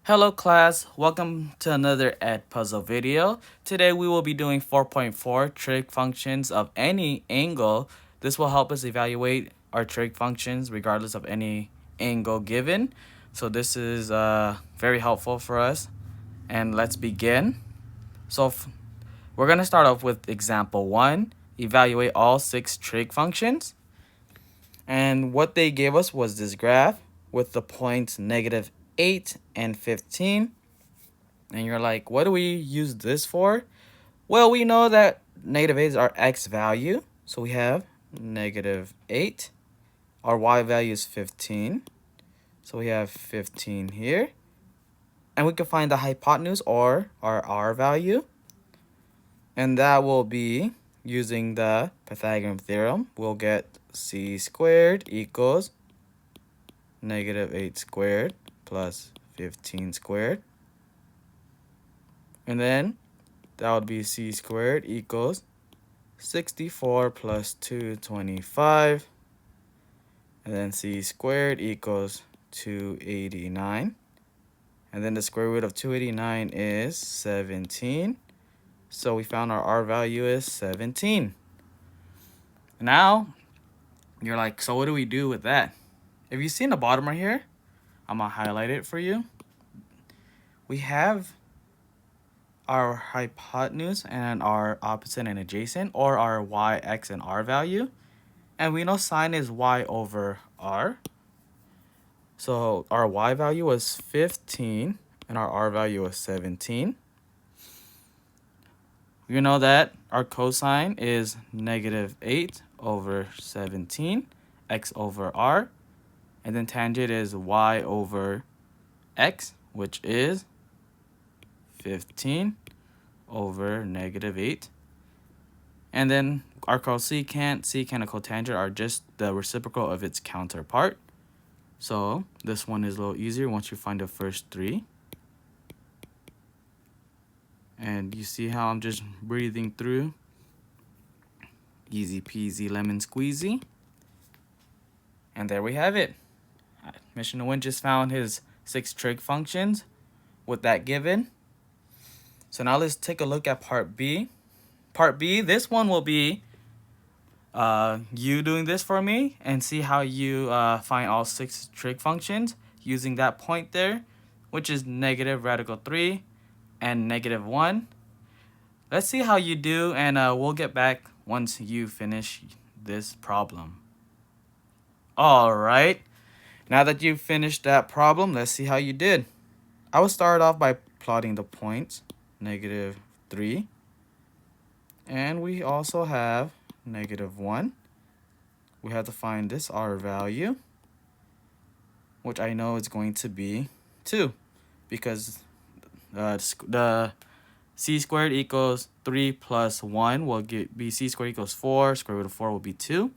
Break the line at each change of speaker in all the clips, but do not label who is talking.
Hello class, welcome to another puzzle video. Today we will be doing 4.4 trig functions of any angle. This will help us evaluate our trig functions regardless of any angle given. So this is very helpful for us. And let's begin. So we're going to start off with example 1. Evaluate all 6 trig functions. And what they gave us was this graph with the points -8 and 15. And you're like, what do we use this for? Well, we know that -8 is our x value. So we have -8. Our y value is 15. So we have 15 here. And we can find the hypotenuse or our r value. And that will be using the Pythagorean theorem. We'll get c squared equals -8 squared plus 15 squared. And then that would be c squared equals 64 plus 225. And then c squared equals 289. And then the square root of 289 is 17. So we found our r value is 17. Now, you're like, so what do we do with that? If you see in the bottom right here, I'm going to highlight it for you. We have our hypotenuse and our opposite and adjacent, or our y, x, and r value. And we know sine is y over r. So our y value was 15 and our r value was 17. You know that our cosine is -8 over 17, x over r. And then tangent is y over x, which is 15 over -8. And then our cosecant, secant, and cotangent are just the reciprocal of its counterpart. So this one is a little easier once you find the first three. And you see how I'm just breathing through. Easy peasy lemon squeezy. And there we have it. Mission to Win just found his 6 trig functions with that given. So now let's take a look at part B. Part B, this one will be you doing this for me and see how you find all 6 trig functions using that point there, which is -3 and -1. Let's see how you do, and we'll get back once you finish this problem. All right, now that you've finished that problem, let's see how you did. I will start off by plotting the points, -3. And we also have -1. We have to find this r value, which I know is going to be 2, because the c squared equals 3 plus 1 will be c squared equals 4. Square root of 4 will be 2.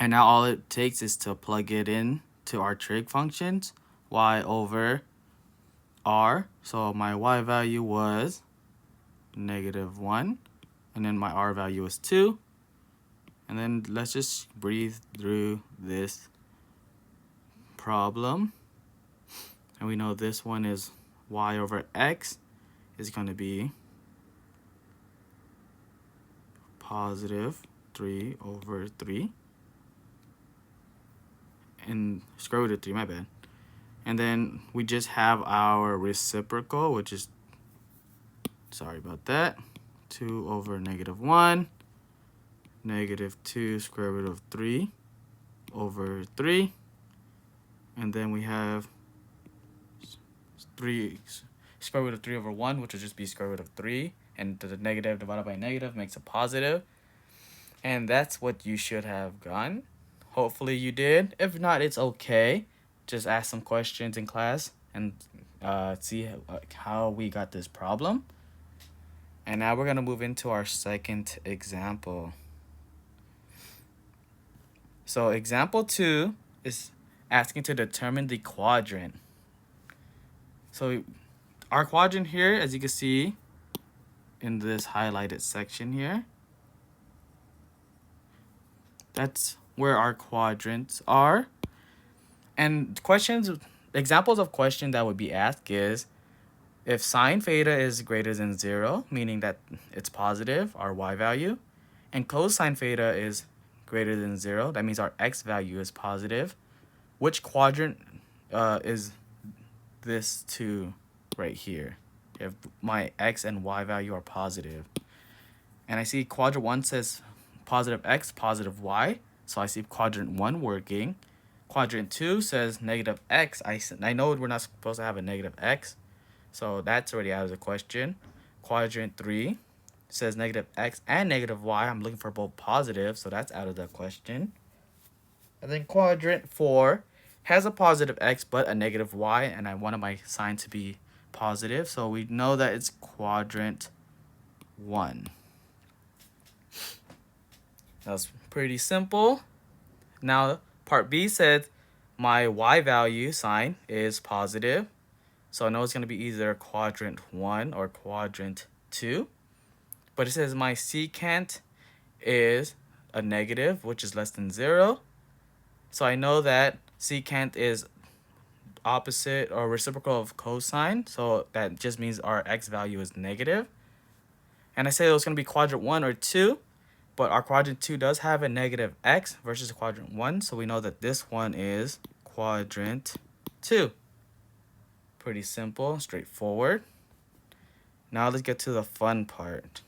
And now all it takes is to plug it in to our trig functions, y over r. So my y value was -1, and then my r value is 2. And then let's just breathe through this problem. And we know this one is y over x is going to be +3 over 3. And square root of 3, my bad. And then we just have our reciprocal, which is, sorry about that, 2 over -1. -2 square root of 3 over 3. And then we have 3 square root of 3 over 1, which will just be square root of 3. And the negative divided by negative makes a positive. And that's what you should have gotten. Hopefully you did. If not, it's okay. Just ask some questions in class and see how we got this problem. And now we're going to move into our second example. So example 2 is asking to determine the quadrant. So our quadrant here, as you can see in this highlighted section here, that's where our quadrants are. And questions examples of question that would be asked is if sine theta is greater than 0, meaning that it's positive, our y value, and cosine theta is greater than 0, that means our x value is positive, which quadrant is this to right here if my x and y value are positive? And I see quadrant 1 says positive x, positive y, so I see quadrant 1 working. Quadrant 2 says negative x. I know we're not supposed to have a negative x, so that's already out of the question. Quadrant 3 says negative x and negative y. I'm looking for both positive, so that's out of the question. And then quadrant 4 has a positive x but a negative y, and I wanted my sign to be positive, so we know that it's quadrant 1. That's pretty simple. Now part B said my y value sign is positive, so I know it's going to be either quadrant 1 or quadrant 2. But it says my secant is a negative, which is less than 0. So I know that secant is opposite or reciprocal of cosine, so that just means our x value is negative. And I said it was going to be quadrant 1 or 2, but our quadrant 2 does have a negative x versus quadrant 1, so we know that this one is quadrant 2. Pretty simple, straightforward. Now let's get to the fun part.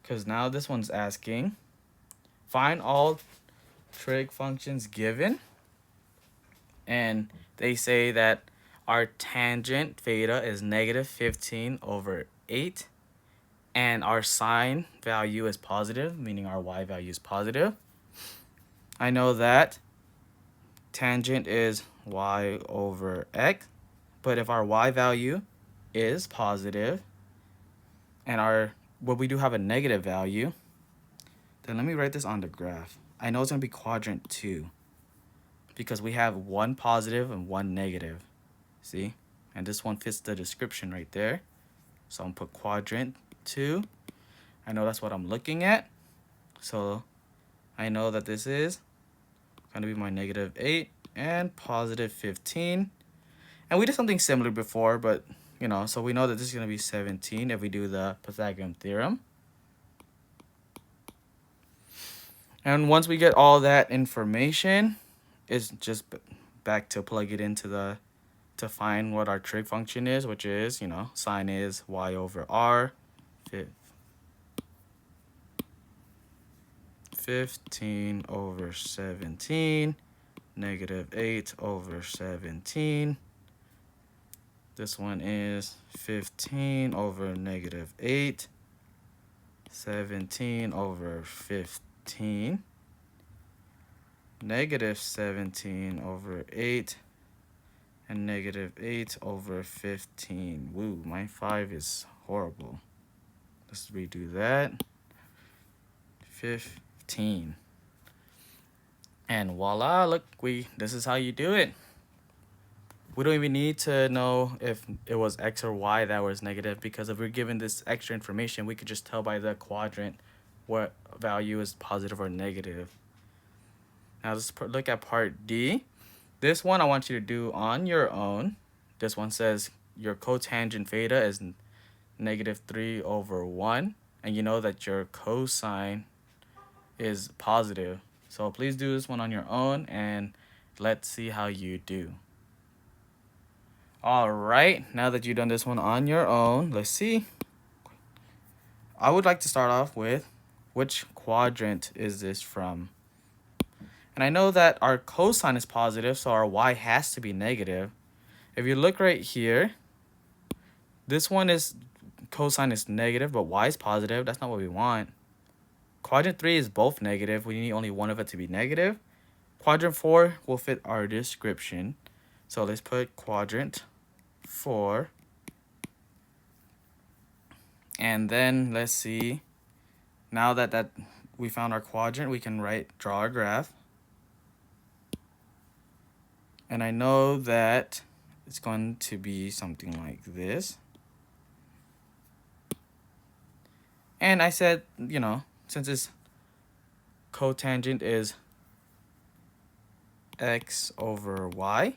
Because now this one's asking, find all trig functions given. And they say that our tangent theta is negative 15 over 8. And our sine value is positive, meaning our y value is positive. I know that tangent is y over x. But if our y value is positive and we do have a negative value, then let me write this on the graph. I know it's going to be quadrant 2 because we have one positive and one negative. See? And this one fits the description right there. So I'm going to put quadrant 2. I know that's what I'm looking at. So I know that this is going to be my negative 8 and positive 15. And we did something similar before, but so we know that this is going to be 17 if we do the Pythagorean theorem. And once we get all that information, it's just back to plug it into to find what our trig function is, which is, sine is y over r, 15 over 17, negative 8 over 17. This one is 15 over negative 8, 17 over 15, negative 17 over 8, and negative 8 over 15. Woo, my 5 is horrible. Let's redo that. 15. And voila, look, this is how you do it. We don't even need to know if it was x or y that was negative, because if we're given this extra information, we could just tell by the quadrant what value is positive or negative. Now let's look at part D. This one I want you to do on your own. This one says your cotangent theta is negative 3 over 1. And you know that your cosine is positive. So please do this one on your own and let's see how you do. All right, now that you've done this one on your own, let's see. I would like to start off with which quadrant is this from? And I know that our cosine is positive, so our y has to be negative. If you look right here, this one is cosine is negative, but y is positive. That's not what we want. Quadrant 3 is both negative. We need only one of it to be negative. Quadrant 4 will fit our description. So let's put quadrant 4. And then let's see. Now that we found our quadrant, we can draw our graph. And I know that it's going to be something like this. And I said, since this cotangent is x over y,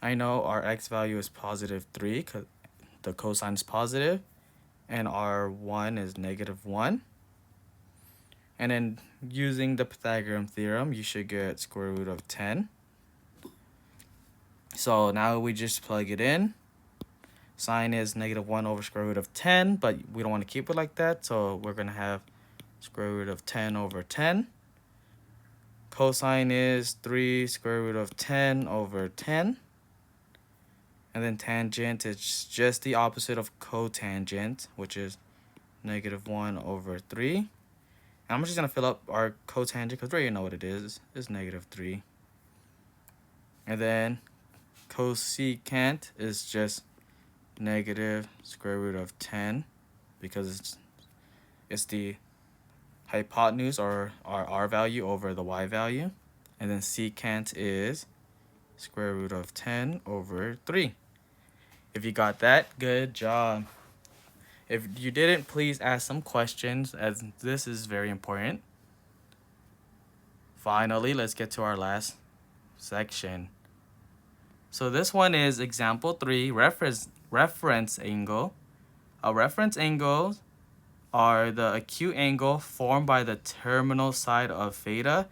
I know our x value is positive 3 because the cosine is positive, and our 1 is negative 1. And then using the Pythagorean theorem, you should get square root of 10. So now we just plug it in. Sine is negative 1 over square root of 10, but we don't want to keep it like that, so we're going to have square root of 10 over 10. Cosine is 3 square root of 10 over 10. And then tangent is just the opposite of cotangent, which is negative 1 over 3. And I'm just going to fill up our cotangent because we already know what it is. It's negative 3. And then cosecant is just negative square root of 10 because it's the hypotenuse or our r value over the y value. And then secant is square root of 10 over 3. If you got that, good job. If you didn't, please ask some questions, as this is very important. Finally, let's get to our last section. So this one is example 3, reference angle. A reference angle are the acute angle formed by the terminal side of theta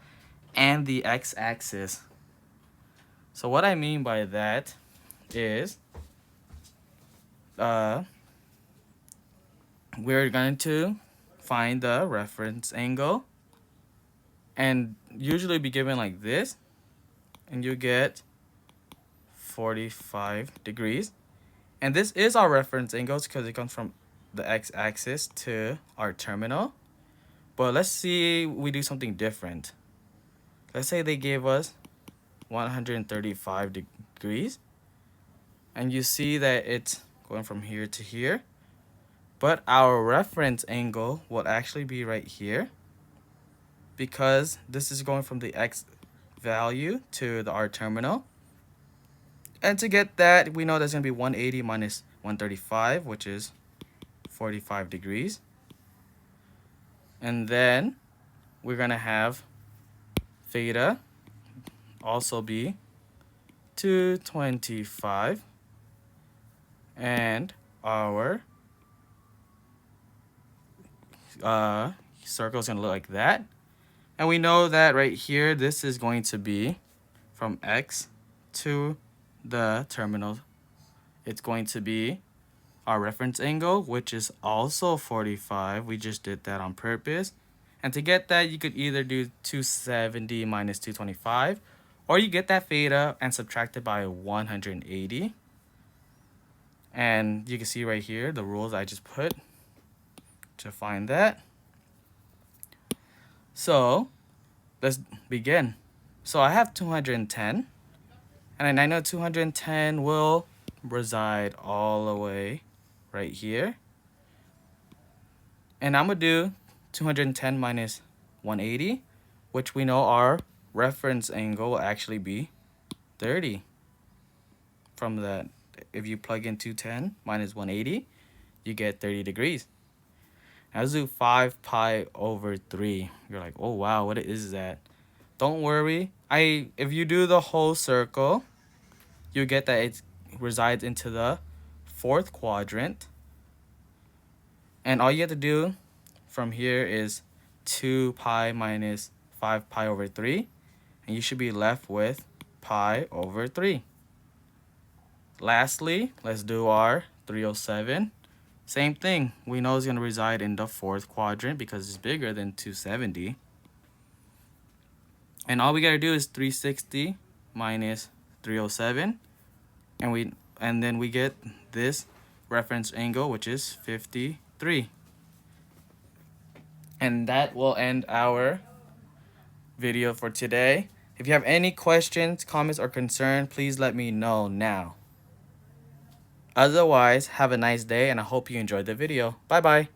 and the x-axis. So what I mean by that is we're going to find the reference angle and usually be given like this, and you get 45 degrees. And this is our reference angle because it comes from the x-axis to our terminal. But let's see we do something different. Let's say they gave us 135 degrees, and you see that it's going from here to here, but our reference angle will actually be right here because this is going from the x value to the r terminal. And to get that, we know that's going to be 180 minus 135, which is 45 degrees. And then we're going to have theta also be 225. And our circle is going to look like that. And we know that right here, this is going to be from x to the terminal. It's going to be our reference angle, which is also 45. We just did that on purpose. And to get that, you could either do 270 minus 225, or you get that theta and subtract it by 180. And you can see right here the rules I just put to find that. So let's begin. So I have 210, and I know 210 will reside all the way right here. And I'm going to do 210 minus 180, which we know our reference angle will actually be 30 from that. If you plug in 210 minus 180, you get 30 degrees. Now let's do 5 pi over 3. You're like, oh wow, what is that? Don't worry. If you do the whole circle, you get that it resides into the 4th quadrant. And all you have to do from here is 2 pi minus 5 pi over 3. And you should be left with pi over 3. Lastly, let's do our 307. Same thing. We know it's going to reside in the 4th quadrant because it's bigger than 270. And all we got to do is 360 minus 307. And then we get this reference angle, which is 53. And that will end our video for today. If you have any questions, comments, or concern, please let me know now. Otherwise, have a nice day, and I hope you enjoyed the video. Bye-bye.